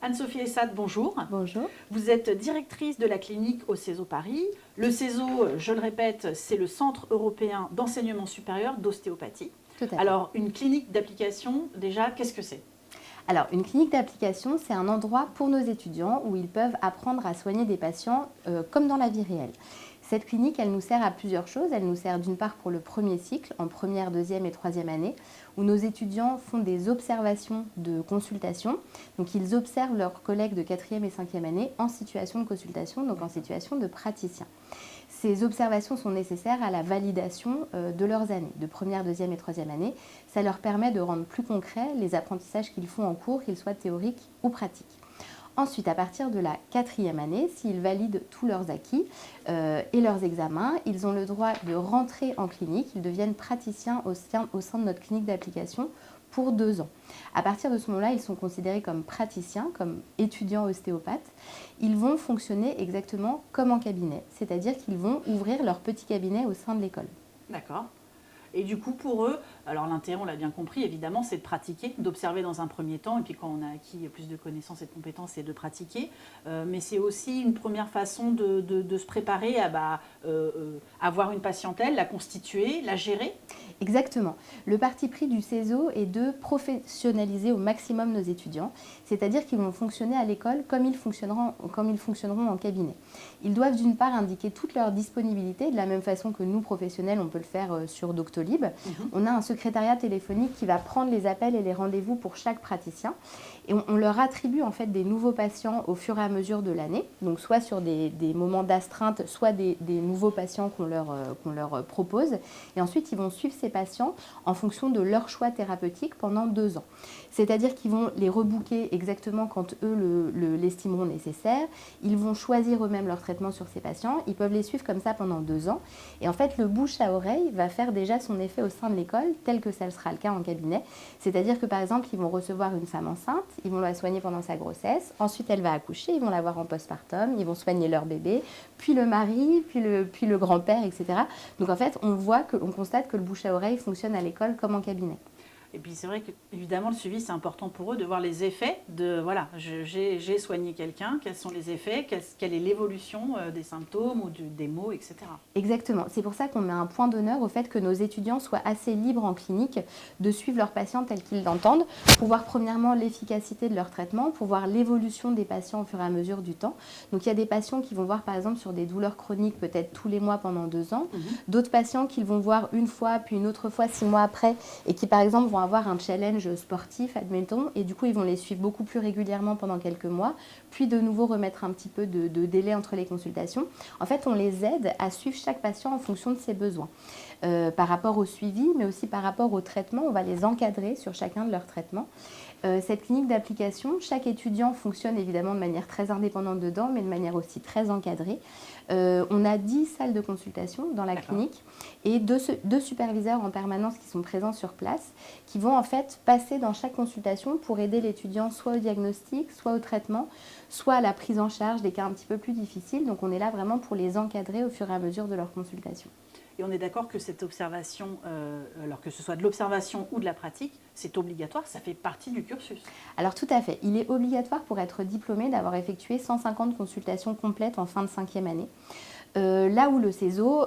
Anne-Sophie Essat, bonjour. Bonjour. Vous êtes directrice de la clinique au CESO Paris. Le CESO, je le répète, c'est le Centre européen d'enseignement supérieur d'ostéopathie. Tout à fait. Alors, une clinique d'application, déjà, qu'est-ce que c'est ? Alors, une clinique d'application, c'est un endroit pour nos étudiants où ils peuvent apprendre à soigner des patients comme dans la vie réelle. Cette clinique, elle nous sert à plusieurs choses. Elle nous sert d'une part pour le premier cycle, en première, deuxième et troisième année, où nos étudiants font des observations de consultation. Donc, ils observent leurs collègues de quatrième et cinquième année en situation de consultation, donc en situation de praticien. Ces observations sont nécessaires à la validation de leurs années, de première, deuxième et troisième année. Ça leur permet de rendre plus concrets les apprentissages qu'ils font en cours, qu'ils soient théoriques ou pratiques. Ensuite, à partir de la quatrième année, s'ils valident tous leurs acquis et leurs examens, ils ont le droit de rentrer en clinique. Ils deviennent praticiens au sein de notre clinique d'application pour 2 ans. À partir de ce moment-là, ils sont considérés comme praticiens, comme étudiants ostéopathes. Ils vont fonctionner exactement comme en cabinet, c'est-à-dire qu'ils vont ouvrir leur petit cabinet au sein de l'école. D'accord. Et du coup, pour eux, alors l'intérêt, on l'a bien compris, évidemment, c'est de pratiquer, d'observer dans un premier temps, et puis quand on a acquis plus de connaissances et de compétences, c'est de pratiquer. Mais c'est aussi une première façon de se préparer à avoir une patientèle, la constituer, la gérer. Exactement. Le parti pris du CESO est de professionnaliser au maximum nos étudiants, c'est-à-dire qu'ils vont fonctionner à l'école comme ils fonctionneront en cabinet. Ils doivent d'une part indiquer toute leur disponibilité, de la même façon que nous, professionnels, on peut le faire sur Doctolib. On a un secrétariat téléphonique qui va prendre les appels et les rendez-vous pour chaque praticien. Et on leur attribue en fait des nouveaux patients au fur et à mesure de l'année, donc soit sur des moments d'astreinte, soit des nouveaux patients qu'on leur propose. Et ensuite, ils vont suivre ces patients en fonction de leur choix thérapeutique pendant 2 ans. C'est-à-dire qu'ils vont les rebooker exactement quand eux l'estimeront nécessaire. Ils vont choisir eux-mêmes leur traitement sur ces patients. Ils peuvent les suivre comme ça pendant 2 ans. Et en fait, le bouche à oreille va faire déjà son effet au sein de l'école, tel que ça sera le cas en cabinet. C'est-à-dire que par exemple, ils vont recevoir une femme enceinte, ils vont la soigner pendant sa grossesse. Ensuite, elle va accoucher, ils vont la voir en postpartum, ils vont soigner leur bébé, puis le mari, puis le grand-père, etc. Donc en fait, on constate que le bouche à oreille fonctionne à l'école comme en cabinet. Et puis c'est vrai que évidemment le suivi c'est important pour eux de voir les effets de voilà j'ai soigné quelqu'un, quels sont les effets, quelle est l'évolution des symptômes ou des maux, etc. Exactement, c'est pour ça qu'on met un point d'honneur au fait que nos étudiants soient assez libres en clinique de suivre leurs patients tels qu'ils l'entendent, pour voir premièrement l'efficacité de leur traitement, pour voir l'évolution des patients au fur et à mesure du temps. Donc il y a des patients qui vont voir par exemple sur des douleurs chroniques peut-être tous les mois pendant 2 ans, d'autres patients qu'ils vont voir une fois puis une autre fois 6 mois après et qui par exemple vont avoir un challenge sportif, admettons, et du coup ils vont les suivre beaucoup plus régulièrement pendant quelques mois, puis de nouveau remettre un petit peu de délai entre les consultations. En fait, on les aide à suivre chaque patient en fonction de ses besoins. Par rapport au suivi, mais aussi par rapport au traitement, on va les encadrer sur chacun de leurs traitements. Cette clinique d'application, chaque étudiant fonctionne évidemment de manière très indépendante dedans, mais de manière aussi très encadrée. On a 10 salles de consultation dans la clinique et deux superviseurs en permanence qui sont présents sur place, qui vont en fait passer dans chaque consultation pour aider l'étudiant soit au diagnostic, soit au traitement, soit à la prise en charge des cas un petit peu plus difficiles. Donc on est là vraiment pour les encadrer au fur et à mesure de leur consultation. Et on est d'accord que cette observation, alors que ce soit de l'observation ou de la pratique, c'est obligatoire, ça fait partie du cursus. Alors tout à fait, il est obligatoire pour être diplômé d'avoir effectué 150 consultations complètes en fin de 5e année. Là où le CESO,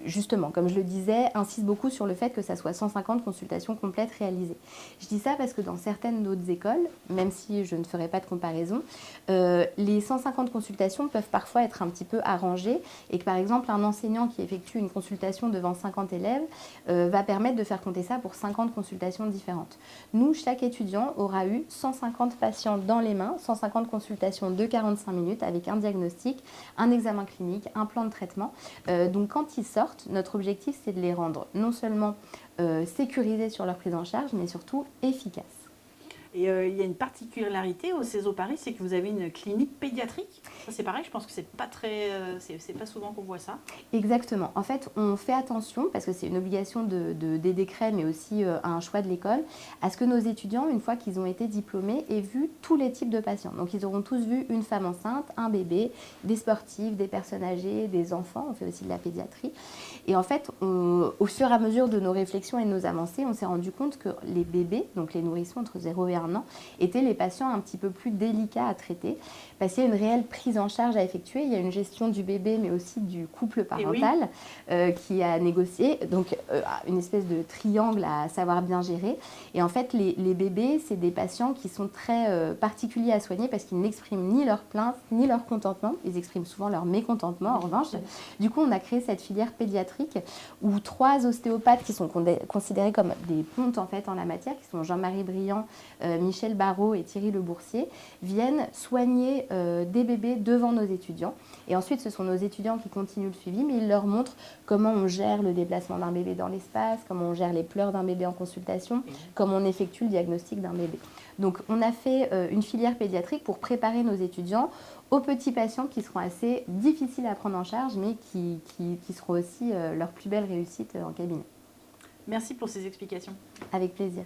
justement, comme je le disais, insiste beaucoup sur le fait que ça soit 150 consultations complètes réalisées. Je dis ça parce que dans certaines d'autres écoles, même si je ne ferai pas de comparaison, les 150 consultations peuvent parfois être un petit peu arrangées et que par exemple un enseignant qui effectue une consultation devant 50 élèves va permettre de faire compter ça pour 50 consultations différentes. Nous, chaque étudiant aura eu 150 patients dans les mains, 150 consultations de 45 minutes avec un diagnostic, un examen clinique, un plan de traitement. Donc quand ils sortent, notre objectif c'est de les rendre non seulement sécurisés sur leur prise en charge, mais surtout efficaces. Et il y a une particularité au CESO Paris, c'est que vous avez une clinique pédiatrique. Ça c'est pareil, je pense que c'est pas pas souvent qu'on voit ça. Exactement. En fait, on fait attention, parce que c'est une obligation des décrets, mais aussi un choix de l'école, à ce que nos étudiants, une fois qu'ils ont été diplômés, aient vu tous les types de patients. Donc ils auront tous vu une femme enceinte, un bébé, des sportifs, des personnes âgées, des enfants, on fait aussi de la pédiatrie. Et en fait, au fur et à mesure de nos réflexions et de nos avancées, on s'est rendu compte que les bébés, donc les nourrissons entre 0 et 1 an, étaient les patients un petit peu plus délicats à traiter, parce qu'il y a une réelle prise en charge à effectuer. Il y a une gestion du bébé, mais aussi du couple parental qui a négocié, donc une espèce de triangle à savoir bien gérer. Et en fait, les bébés, c'est des patients qui sont très particuliers à soigner parce qu'ils n'expriment ni leur plainte, ni leur contentement. Ils expriment souvent leur mécontentement, en revanche. Du coup, on a créé cette filière pédiatrique où 3 ostéopathes qui sont considérés comme des pontes en fait en la matière, qui sont Jean-Marie Briand, Michel Barrault et Thierry Le Boursier, viennent soigner des bébés devant nos étudiants. Et ensuite, ce sont nos étudiants qui continuent le suivi, mais ils leur montrent comment on gère le déplacement d'un bébé dans l'espace, comment on gère les pleurs d'un bébé en consultation, comment on effectue le diagnostic d'un bébé. Donc, on a fait une filière pédiatrique pour préparer nos étudiants aux petits patients qui seront assez difficiles à prendre en charge, mais qui seront aussi leur plus belle réussite en cabinet. Merci pour ces explications. Avec plaisir.